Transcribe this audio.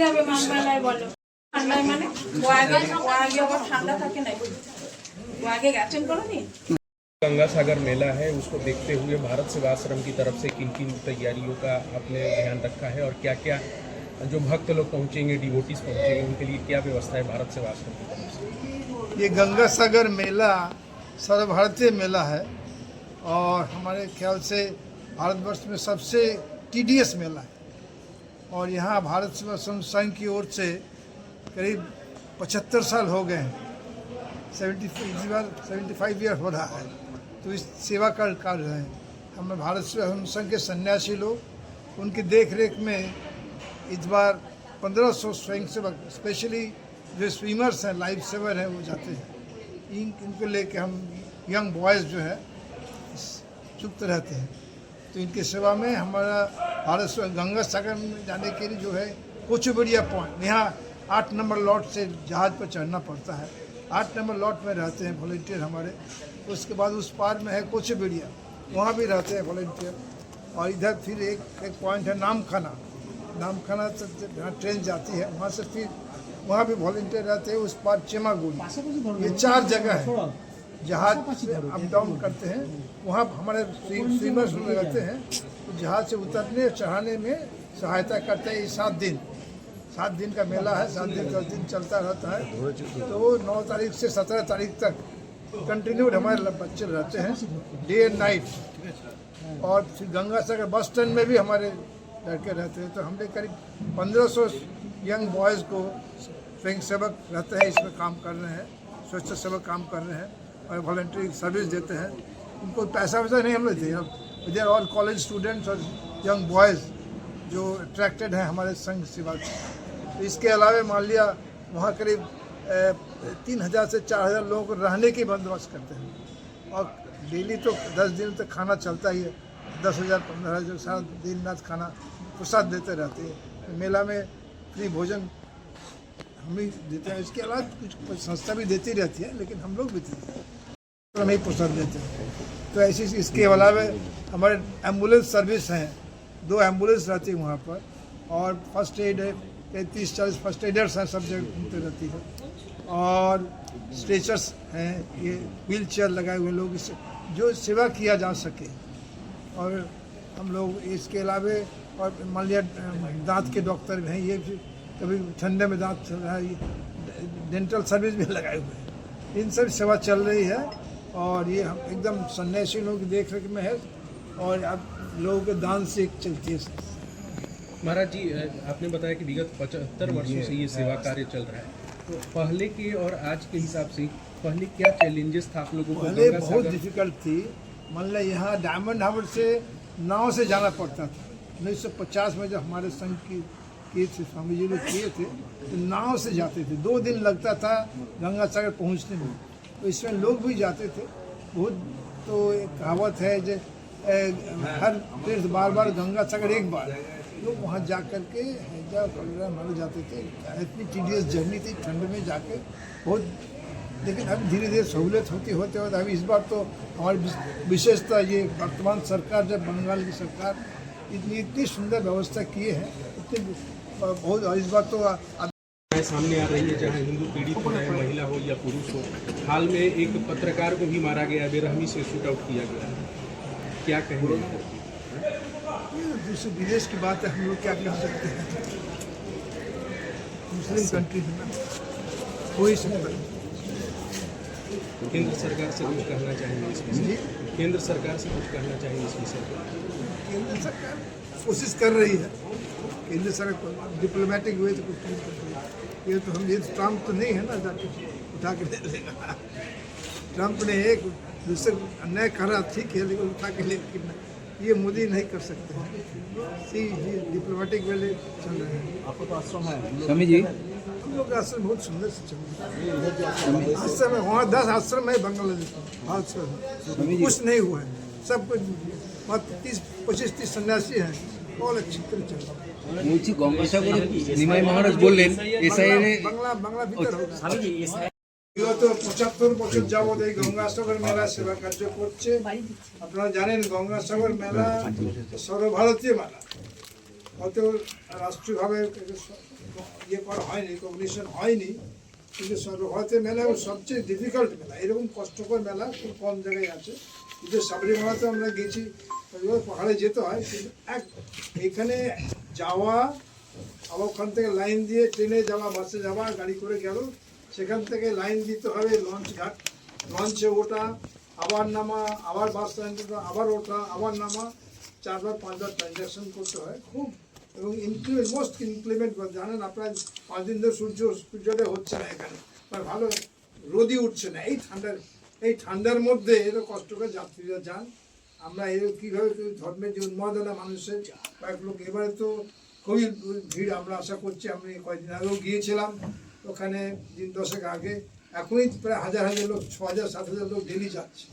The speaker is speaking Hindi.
যাবে মেলায় বলো? ঠান্ডায় মানে ও আগে আবার ঠান্ডা থাকে না, ও আগে গেছেন কোনোদিন? गंगा सागर मेला है, उसको देखते हुए भारत सेवा आश्रम की तरफ से किन किन तैयारियों का आपने ध्यान रखा है और क्या क्या जो भक्त लोग पहुंचेंगे, डिवोटीज पहुंचेंगे, उनके लिए क्या व्यवस्था है भारत सेवा आश्रम की तरफ से? ये गंगा सागर मेला सर्वभारतीय मेला है और हमारे ख्याल से भारतवर्ष में सबसे टीडीएस मेला है। और यहाँ भारत सेवा आश्रम संघ की ओर से करीब 75 साल हो गए हैं, 75 ईयर हो रहा है। तो इस सेवा का कार्य है। हम भारत सेवा आश्रम संघ के सन्यासी लोग, उनकी देख रेख में इस बार 1500 स्वयंसेवक, स्पेशली जो स्विमर्स हैं, लाइफ सेवर हैं, वो जाते हैं। इनको लेके हम यंग बॉयज़ जो है चुप्त रहते हैं। तो इनकी सेवा में हमारा भारत से गंगा सागर में जाने के लिए जो है कोचुबेड़िया पॉइंट, यहाँ 8 नंबर लॉट से जहाज़ पर चढ़ना पड़ता है। 8 नंबर लॉट में रहते हैं वॉलंटियर हमारे। उसके बाद उस पार में है कोचुबेड़िया, वहाँ भी रहते हैं वॉलंटियर। और इधर फिर एक पॉइंट है नामखाना से जहाँ ट्रेन जाती है, वहाँ से फिर वहाँ भी वॉलंटियर रहते हैं। उस पार चेमागुड़ी, ये 4 जगह है जहाज से अप डाउन करते हैं। वहाँ हमारे स्विमर्स रहते हैं, तो जहाज से उतरने चढ़ाने में सहायता करते हैं। ये 7 दिन का मेला है, 7 दिन 10 दिन चलता रहता है। तो 9 तारीख से 17 तारीख तक कंटिन्यूड हमारे बच्चे रहते हैं, डे एंड नाइट। और फिर गंगा सागर बस स्टैंड में भी हमारे लड़के रहते हैं। तो हमने करीब 1500 यंग बॉयज़ को स्वयं सेवक रहते हैं, इसमें काम कर रहे हैं, स्वच्छता सेवक काम कर रहे हैं और वॉलंटरी सर्विस देते हैं। उनको पैसा वैसा नहीं हम लेते हैं। They are all college students और यंग बॉयज़ जो अट्रैक्टेड हैं हमारे संघ सेवा से। तो इसके अलावा मान लिया वहाँ करीब 3000 से 4000 लोगों को रहने की बंदोबस्त करते हैं। और डेली तो 10 दिन तक खाना चलता ही है, 10,000 15,000 सारा दिन रात खाना प्रसाद देते रहते हैं। तो मेला में फ्री भोजन हम ही देते हैं। इसके अलावा कुछ संस्था भी देती रहती है, लेकिन हम लोग भी देते हैं, तो हम ही प्रसाद देते हैं। तो ऐसी इसके अलावा हमारे एम्बुलेंस सर्विस हैं, 2 एम्बुलेंस रहती है वहाँ पर। और फर्स्ट एड है, 30-40 फर्स्ट एडर्स हैं, सब जगह घूमते रहती है। और स्ट्रेचर्स हैं, ये व्हील चेयर लगाए हुए लोग, इससे जो सेवा किया जा सके। और हम लोग इसके अलावा और मान लिया दांत के डॉक्टर भी हैं, ये कभी ठंडे में दांत चल रहा है, डेंटल सर्विस भी लगाए हुए हैं। इन सब सेवा चल रही है और ये हम एकदम सन्यासी लोगों की देख रेख में है और अब लोगों के दान से चलती है। महाराज जी, आपने बताया कि विगत 75 वर्षों से ये सेवा कार्य चल रहा है। तो पहले के और आज के हिसाब से पहले क्या चैलेंजेस था आप लोगों को? पहले बहुत डिफिकल्ट थी। मान लिया यहाँ डायमंड हार्बर से नाव से जाना पड़ता था। 1950 में जब हमारे संघ किए थे, स्वामी जी लोग किए थे, तो नाव से जाते थे। 2 दिन लगता था गंगा सागर पहुँचने में। तो इसमें लोग भी जाते थे बहुत। तो एक कहावत है जो हर तीर्थ बार गंगा सागर एक बार। लोग वहाँ जा कर के हैजा वगैरह मारे जाते थे। इतनी टीडियस जर्नी थी ठंड में जाके बहुत। लेकिन अब धीरे धीरे सहूलियत होते अभी इस बार तो हमारी विशेषता ये वर्तमान सरकार, जब बंगाल की सरकार इतनी सुंदर व्यवस्था किए हैं, इतनी बहुत। इस बार तो सामने आ रही है जहाँ हिंदू पीड़ित हो, महिला हो या पुरुष हो। हाल में एक पत्रकार को भी मारा गया, बेरहमी से शूट आउट किया गया। क्या कहेंगे? दूसरे विदेश की बात है, हम लोग क्या कह सकते हैं। मुस्लिम कंट्री है ना, वही समझ। केंद्र सरकार से कुछ कहना चाहेंगे इसमें? केंद्र सरकार से कुछ कहना चाहेंगे इसमें? केंद्र सरकार कोशिश कर रही है। केंद्र सरकार डिप्लोमेटिक वे तो कुछ नहीं कर रही। ये तो हम ये ट्रम्प तो नहीं है ना जाके उठा के ले लेगा। ट्रम्प ने एक दूसरे अन्याय करा, ठीक है, लेकिन उठा के लेकिन ये मोदी नहीं कर सकते। डिप्लोमेटिक वे चल रहे हैं। आपको तो आश्रम है स्वामी जी? हम लोग का आश्रम बहुत सुंदर से चल रहा है। आश्रम है, वहाँ 10 आश्रम है बांग्लादेश में। कुछ नहीं हुआ है, सब कुछ 25-30 सन्यासी हैं, बहुत अच्छी तरह चल रहा है। বলছি গঙ্গাসাগরে নিমাই মহারাজ বললেন এসআইএনে বাংলা ভিতর বিগত 75 বছর যাবৎ এই গঙ্গাসাগর মেলা সেবা কার্য করছে। আপনারা জানেন গঙ্গাসাগর মেলা সর্বভারতীয় মেলা, অত রাষ্ট্রীয়ভাবে ইয়ে করা হয়নি, রিকগনিশন হয়নি, কিন্তু সর্বভারতীয় মেলা সবচেয়ে ডিফিকাল্ট মেলা, এরকম কষ্টকর মেলা খুব কম জায়গায় আছে। কিন্তু সাবরিমালাতে আমরা গেছি, পাহাড়ে যেতে হয়, কিন্তু এখানে যাওয়া, আবার ওখান থেকে লাইন দিয়ে ট্রেনে যাওয়া, বাসে যাওয়া, গাড়ি করে গেল, সেখান থেকে লাইন দিতে হবে লঞ্চ ঘাট, লঞ্চে ওঠা, আবার নামা, আবার বাস স্ট্যান্ডে আবার ওঠা, আবার নামা, 4বার 5বার ট্রানজ্যাকশন করতে হয় খুব। এবং মোস্ট ইনক্লিমেন্ট জানেন আপনার 5 দিন ধরে সূর্যোদয় হচ্ছে না এখানে, মানে ভালো রোদই উঠছে না এই ঠান্ডার মধ্যে এত কষ্ট করে যাত্রীরা যান। আমরা এর কীভাবে ধর্মের যে উন্মাদনা মানুষের কয়েক লোক, এবারে তো খুবই ভিড়, আমরা আশা করছি, আমি কয়েকদিন আগেও গিয়েছিলাম ওখানে, দিন 10 আগে, এখনই প্রায় 1000 লোক, 6000 7000 লোক ডেলি যাচ্ছে।